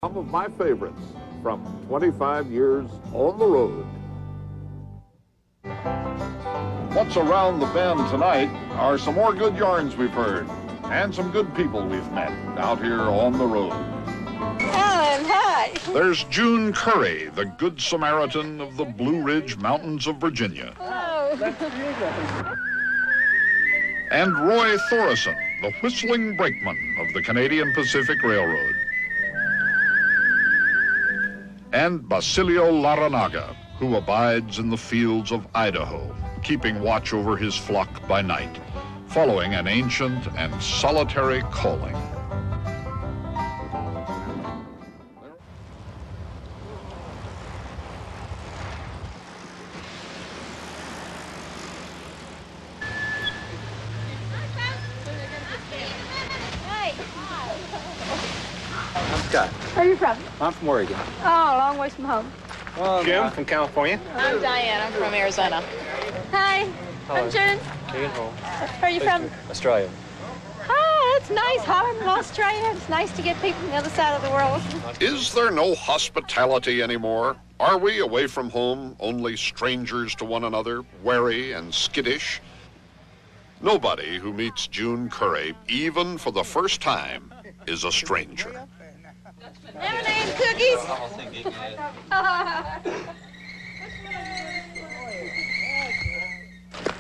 Some of my favorites from 25 years on the road. What's around the bend tonight are some more good yarns we've heard and some good people we've met out here on the road. Alan, hi. There's JuneCurry, the Good Samaritan of the Blue Ridge Mountains of Virginia. Oh. And Roy Thorison, the whistling brakeman of the Canadian Pacific Railroad. And Basilio Laranaga, who abides in the fields of Idaho, keeping watch over his flock by night, following an ancient and solitary calling. I'm Scott. Where are you from? I'm from Oregon. Oh, a long ways from home. Jim from California. I'm Diane. I'm from Arizona. Hi, I'm June. June home. Where are you from? Australia. Oh, that's nice. Holland, Australia. It's nice to get people from the other side of the world. Is there no hospitality anymore? Are we, away from home, only strangers to one another, wary and skittish? Nobody who meets JuneCurry, even for the first time, is a stranger. Lemonade and cookies.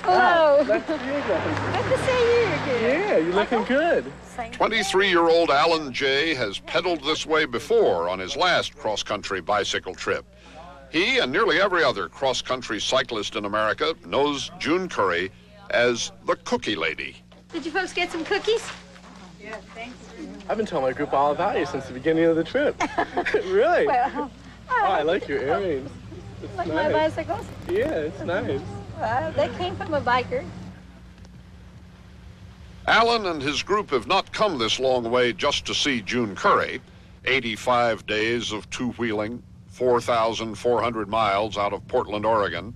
Hello. That's you again. Good to see you again. Yeah, you're looking good. 23-year-old Alan J. has pedaled this way before on his last cross-country bicycle trip. He and nearly every other cross-country cyclist in America knows JuneCurry as the Cookie Lady. Did you folks get some cookies? I've been telling my group all about you since the beginning of the trip. Really? Well, Oh, I like your earrings. It's like nice. my bicycles. Yeah, it's nice. They came from a biker. Alan and his group have not come this long way just to see JuneCurry. 85 days of two-wheeling, 4,400 miles out of Portland, Oregon.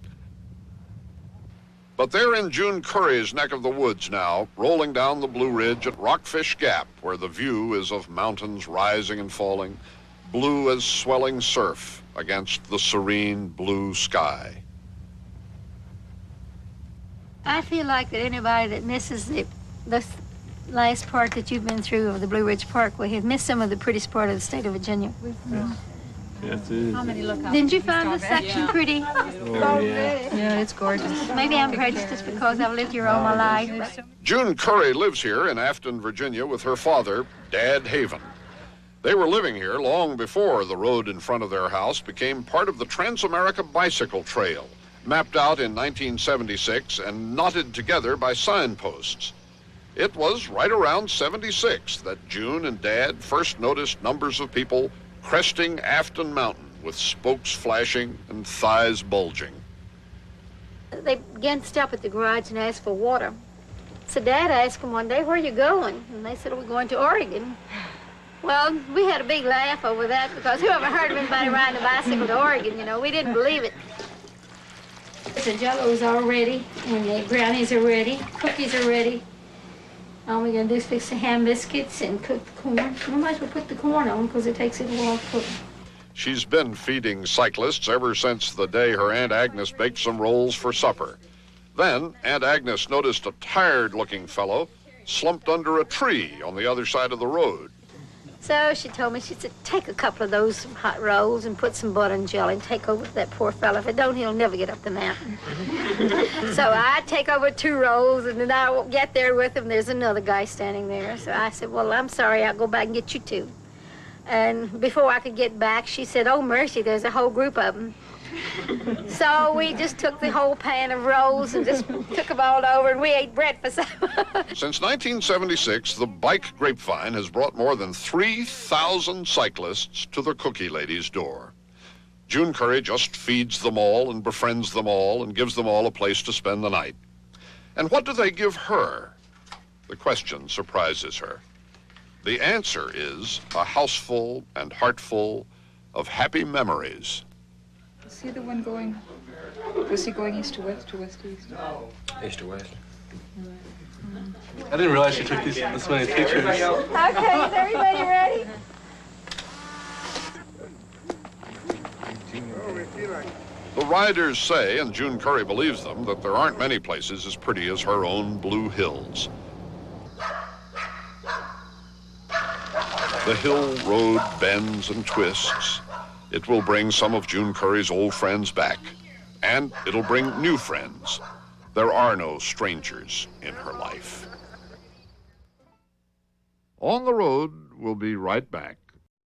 But they're in JuneCurry's neck of the woods now, rolling down the Blue Ridge at Rockfish Gap, where the view is of mountains rising and falling, blue as swelling surf against the serene blue sky. I feel like that anybody that misses the last part that you've been through of the Blue Ridge Parkway has missed some of the prettiest part of the state of Virginia. Yes, it is. How many look up? Didn't you find this section pretty? Oh, yeah. Yeah, it's gorgeous. Maybe I'm prejudiced because I've lived here all my life. JuneCurry lives here in Afton, Virginia with her father, Dad Haven. They were living here long before the road in front of their house became part of the Trans-America Bicycle Trail, mapped out in 1976 and knotted together by signposts. It was right around 76 that June and Dad first noticed numbers of people cresting Afton Mountain with spokes flashing and thighs bulging. They began to stop at the garage and ask for water. So Dad asked them one day, "Where are you going?" And they said, "We're going to Oregon." Well, we had a big laugh over that because who ever heard of anybody riding a bicycle to Oregon, you know? We didn't believe it. The Jell-O's all ready, and the brownies are ready, cookies are ready. All we're gonna do is fix the ham biscuits and cook the corn. We might as well put the corn on because it takes it a while to cook. She's been feeding cyclists ever since the day her Aunt Agnes baked some rolls for supper. Then Aunt Agnes noticed a tired-looking fellow slumped under a tree on the other side of the road. So she told me, she said, "Take a couple of those hot rolls and put some butter and jelly and take over to that poor fella. If it don't, he'll never get up the mountain." So I take over 2 rolls, and then I won't get there with him. There's another guy standing there. So I said, "Well, I'm sorry, I'll go back and get you 2. And before I could get back, she said, "Oh, mercy, there's a whole group of them." So we just took the whole pan of rolls and just took them all over, and we ate breakfast. Since 1976, the bike grapevine has brought more than 3,000 cyclists to the Cookie Lady's door. JuneCurry just feeds them all and befriends them all and gives them all a place to spend the night. And what do they give her? The question surprises her. The answer is a houseful and heartful of happy memories. Is he the one going, was he going east to west to west to east? East to west. I didn't realize you took this many pictures. Okay, is everybody ready? The riders say, and JuneCurry believes them, that there aren't many places as pretty as her own Blue Hills. The hill road bends and twists. It will bring some of JuneCurry's old friends back, and it'll bring new friends. There are no strangers in her life. On the Road will be right back.